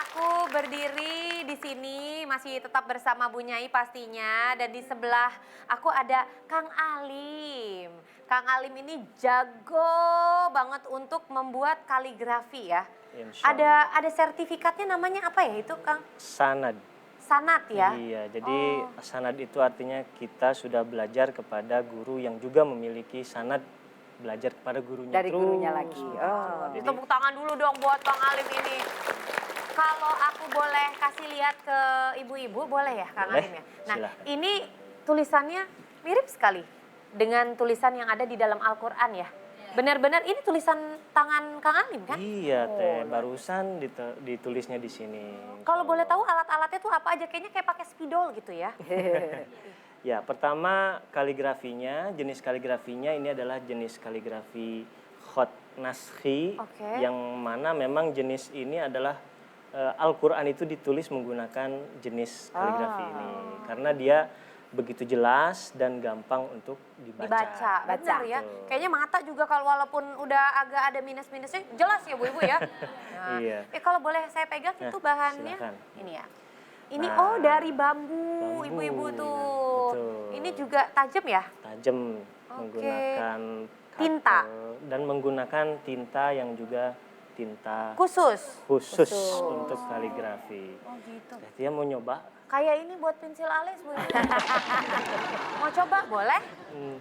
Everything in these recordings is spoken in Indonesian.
aku berdiri di sini masih tetap bersama Bu Nyai pastinya, dan di sebelah aku ada Kang Alim. Kang Alim ini jago banget untuk membuat kaligrafi ya. Insya Allah. Ada sertifikatnya, namanya apa ya itu Kang? Sanad. Sanat ya? Iya, jadi sanad itu artinya kita sudah belajar kepada guru yang juga memiliki sanad, belajar kepada gurunya Dari terus. gurunya lagi. Jadi, Tepuk tangan dulu dong buat Kang Alim ini. Kalau aku boleh kasih lihat ke ibu-ibu, boleh ya Kang Boleh, Alim ya? Nah, silahkan. ini tulisannya mirip sekali dengan tulisan yang ada di dalam Al-Quran ya? Benar-benar ini tulisan tangan Kang Alim kan? iya teh, barusan ditulisnya di sini. Kalau boleh tahu alat-alatnya tuh apa aja? Kayaknya kayak pakai spidol gitu ya. Ya, pertama kaligrafinya, jenis kaligrafinya ini adalah jenis kaligrafi khot naskhi, Oke. yang mana memang jenis ini adalah Al-Quran itu ditulis menggunakan jenis kaligrafi ini. Karena dia begitu jelas dan gampang untuk dibaca. Benar ya. Betul. Kayaknya mata juga kalau walaupun udah agak ada minus-minusnya, jelas ya Bu Ibu ya. Nah, Iya. kalau boleh saya pegang Nah, itu bahannya. silakan. Ini ya. Ini Nah, dari bambu, bambu, ibu-ibu tuh. betul. Ini juga tajam ya? Tajam, Oke. menggunakan Tinta. dan menggunakan tinta yang juga tinta Khusus. khusus untuk kaligrafi. Oh gitu. Dia mau nyoba? Kayak ini buat pensil alis Bu Ibu. Mau coba boleh? Hmm,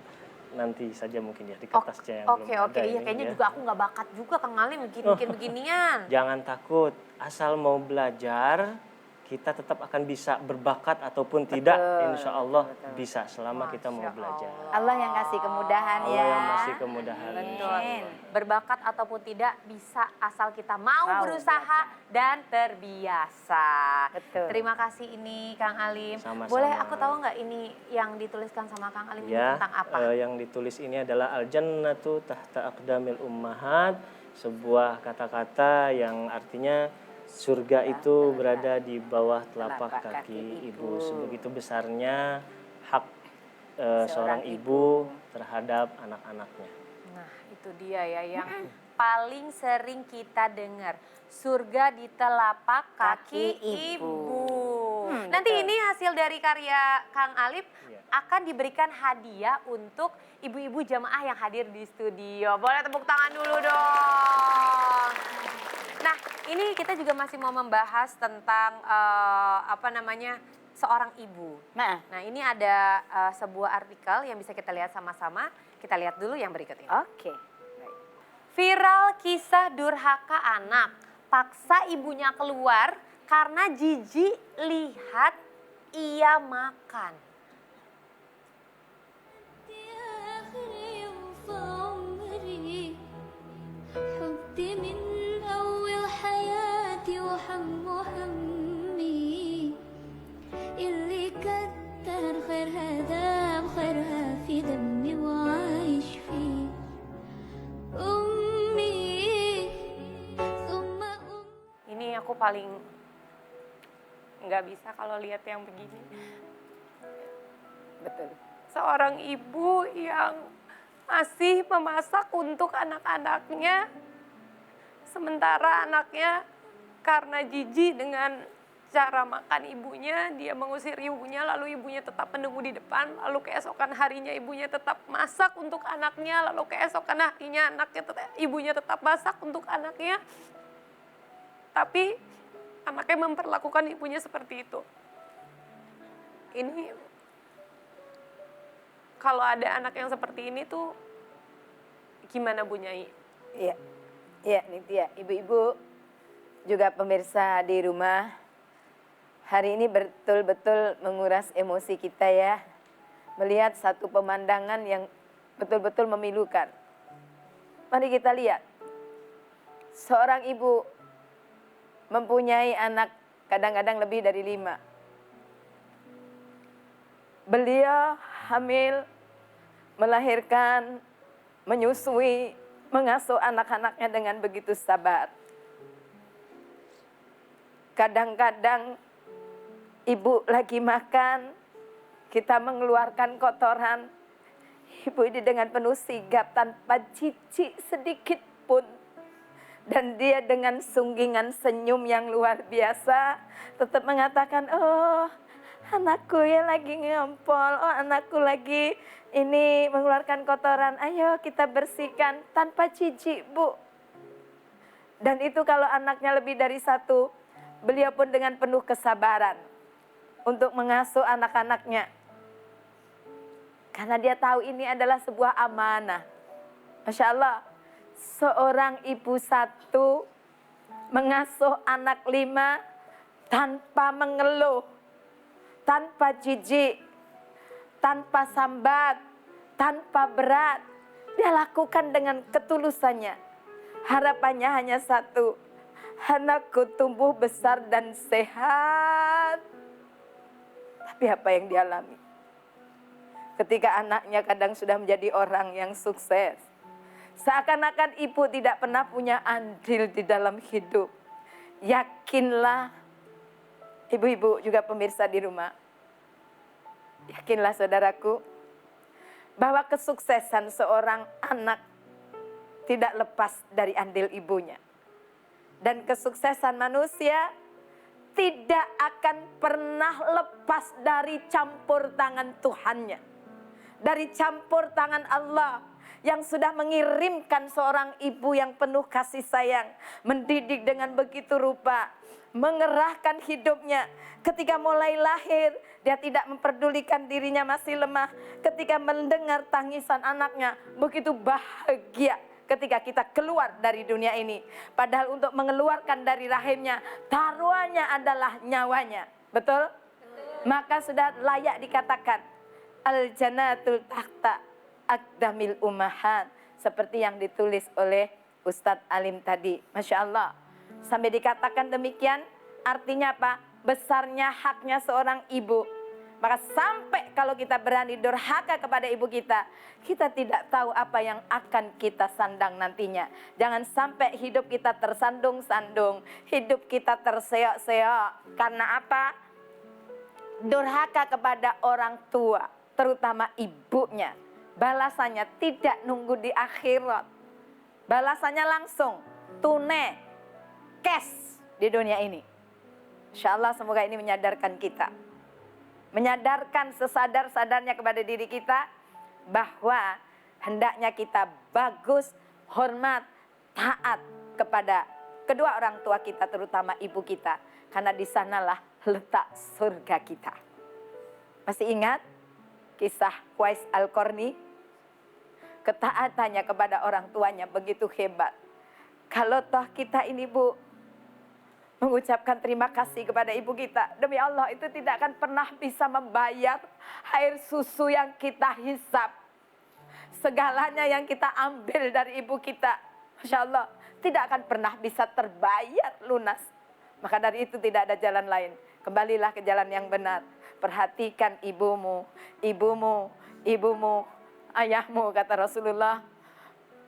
nanti saja mungkin ya di kertasnya yang Oke, belum oke. ada Iya ini kayaknya ya. juga aku nggak bakat juga Kang Alim bikin beginian. Jangan takut, asal mau belajar kita tetap akan bisa berbakat ataupun tidak, insya Allah bisa selama kita mau Masya belajar. Allah yang kasih kemudahan ya. Allah yang masih kemudahan. insya Betul. Allah. Berbakat ataupun tidak bisa asal kita mau Mau berusaha dan terbiasa. Betul. Terima kasih ini Kang Alim. Sama-sama. Boleh aku tahu nggak ini yang dituliskan sama Kang Alim ini Ya, tentang apa? yang ditulis ini adalah al-jannatu tahta aqdamil ummahat, sebuah kata-kata yang artinya surga itu berada di bawah telapak kaki ibu. Sebegitu besarnya hak seorang ibu terhadap anak-anaknya. Nah, itu dia ya yang paling sering kita dengar. Surga di telapak kaki ibu. Nanti betul. ini hasil dari karya Kang Alip Iya. akan diberikan hadiah untuk ibu-ibu jamaah yang hadir di studio. Boleh tepuk tangan dulu dong. Nah, ini kita juga masih mau membahas tentang seorang ibu. Nah, Nah, ini ada sebuah artikel yang bisa kita lihat sama-sama. Kita lihat dulu yang berikut ini. oke. Baik. Viral kisah durhaka anak. Paksa ibunya keluar karena jijik lihat ia makan. آخر يوم في عمري حبي من أول حياتي همي اللي كتر خيرها ذاب خيرها في دمي وعايش فيه أمي ثم أمي Ini aku paling nggak bisa kalau lihat yang begini. Betul. Seorang ibu yang masih memasak untuk anak-anaknya, sementara anaknya karena jijik dengan cara makan ibunya, dia mengusir ibunya, lalu ibunya tetap menunggu di depan, lalu keesokan harinya ibunya tetap masak untuk anaknya, lalu keesokan harinya ibunya tetap masak untuk anaknya, tapi anaknya memperlakukan ibunya seperti itu. Ini kalau ada anak yang seperti ini tuh gimana Bu Nyai? Iya, iya Nitya, ibu-ibu juga pemirsa di rumah, hari ini betul-betul menguras emosi kita ya, melihat satu pemandangan yang betul-betul memilukan. Mari kita lihat, seorang ibu mempunyai anak kadang-kadang lebih dari 5. Beliau hamil, melahirkan, menyusui, mengasuh anak-anaknya dengan begitu sabar. Kadang-kadang ibu lagi makan, kita mengeluarkan kotoran. Ibu ini dengan penuh sigap tanpa cicik sedikit pun Dan dia dengan sunggingan senyum yang luar biasa tetap mengatakan, oh anakku ya lagi ngempol, oh anakku lagi ini mengeluarkan kotoran, ayo kita bersihkan tanpa jijik Bu. Dan itu kalau anaknya lebih dari satu, beliau pun dengan penuh kesabaran untuk mengasuh anak-anaknya. Karena dia tahu ini adalah sebuah amanah. Masya Allah, seorang ibu satu mengasuh anak 5 tanpa mengeluh, tanpa jijik, tanpa sambat, tanpa berat. Dia lakukan dengan ketulusannya. Harapannya hanya satu, anakku tumbuh besar dan sehat. Tapi apa yang dialami? Ketika anaknya kadang sudah menjadi orang yang sukses, seakan-akan ibu tidak pernah punya andil di dalam hidup. Yakinlah, ibu-ibu juga pemirsa di rumah, yakinlah saudaraku, bahwa kesuksesan seorang anak tidak lepas dari andil ibunya. Dan kesuksesan manusia tidak akan pernah lepas dari campur tangan Tuhannya. Dari campur tangan Allah yang sudah mengirimkan seorang ibu yang penuh kasih sayang, mendidik dengan begitu rupa, mengerahkan hidupnya. Ketika mulai lahir, dia tidak memperdulikan dirinya masih lemah. Ketika mendengar tangisan anaknya, begitu bahagia ketika kita keluar dari dunia ini. Padahal untuk mengeluarkan dari rahimnya, taruhannya adalah nyawanya. Betul? Maka sudah layak dikatakan al-janatul tahta aqdamil ummahat, seperti yang ditulis oleh Ustadz Alim tadi. Masya Allah. Sampai dikatakan demikian, artinya apa? Besarnya haknya seorang ibu. Maka sampai kalau kita berani durhaka kepada ibu kita, kita tidak tahu apa yang akan kita sandang nantinya. Jangan sampai hidup kita tersandung-sandung, hidup kita terseok-seok. Karena apa? Durhaka kepada orang tua, terutama ibunya. Balasannya tidak nunggu di akhirat. Balasannya langsung, tunai, cash di dunia ini. Insya Allah semoga ini menyadarkan kita. Menyadarkan sesadar-sadarnya kepada diri kita bahwa hendaknya kita bagus, hormat, taat kepada kedua orang tua kita, terutama ibu kita. Karena di sanalah letak surga kita. Masih ingat kisah Qais Al-Qarni? Ketaatannya kepada orang tuanya begitu hebat. Kalau toh kita ini Bu, mengucapkan terima kasih kepada ibu kita, demi Allah itu tidak akan pernah bisa membayar air susu yang kita hisap, segalanya yang kita ambil dari ibu kita. Masya Allah, tidak akan pernah bisa terbayar lunas. Maka dari itu tidak ada jalan lain. Kembalilah ke jalan yang benar. Perhatikan ibumu, ibumu, ibumu, ayahmu, kata Rasulullah.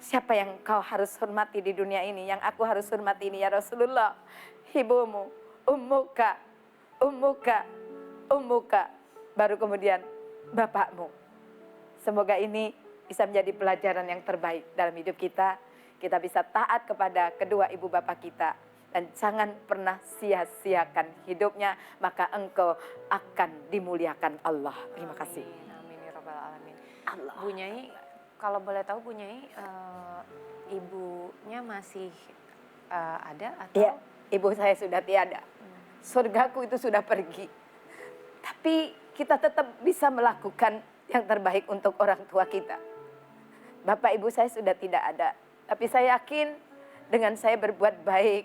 Siapa yang kau harus hormati di dunia ini? Yang aku harus hormati ini ya Rasulullah. Ibumu, ummuka, ummuka, ummuka. Baru kemudian bapakmu. Semoga ini bisa menjadi pelajaran yang terbaik dalam hidup kita. Kita bisa taat kepada kedua ibu bapak kita. Dan jangan pernah sia-siakan hidupnya. Maka engkau akan dimuliakan Allah. Terima kasih. Amin ya rabbal alamin. Allah. Bu Nyai, kalau boleh tahu Bu Nyai, ibunya masih ada atau? Iya, ibu saya sudah tiada. Surgaku itu sudah pergi. Tapi kita tetap bisa melakukan yang terbaik untuk orang tua kita. Bapak ibu saya sudah tidak ada. Tapi saya yakin dengan saya berbuat baik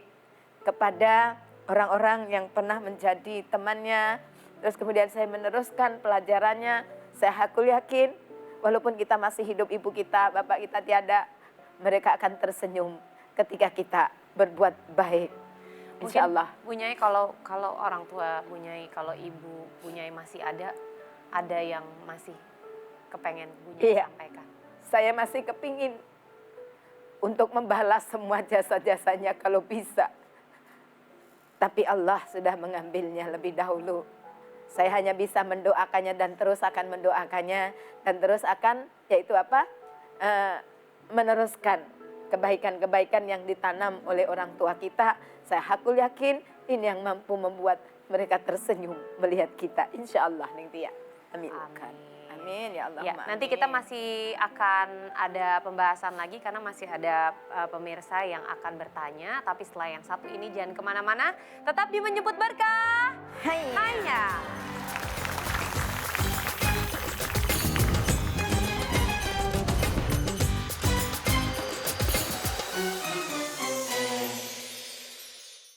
kepada orang-orang yang pernah menjadi temannya, terus kemudian saya meneruskan pelajarannya, saya hakul yakin walaupun kita masih hidup, ibu kita, bapak kita tiada, mereka akan tersenyum ketika kita berbuat baik. Insya Allah. Bu Nyai, kalau orang tua Bu Nyai, kalau ibu Bu Nyai masih ada yang masih kepengen Bu Nyai sampaikan? Saya masih kepingin untuk membalas semua jasa-jasanya kalau bisa. Tapi Allah sudah mengambilnya lebih dahulu. Saya hanya bisa mendoakannya dan terus akan mendoakannya. Dan terus akan, yaitu apa? Meneruskan kebaikan-kebaikan yang ditanam oleh orang tua kita, saya hakul yakin ini yang mampu membuat mereka tersenyum melihat kita. Insya Allah, Ning Tia. Amin. Amin ya Allah. Ya, nanti kita masih akan ada pembahasan lagi karena masih ada pemirsa yang akan bertanya. Tapi setelah yang satu ini jangan kemana-mana, tetap di Menyebut Berkah. Hai. Hanya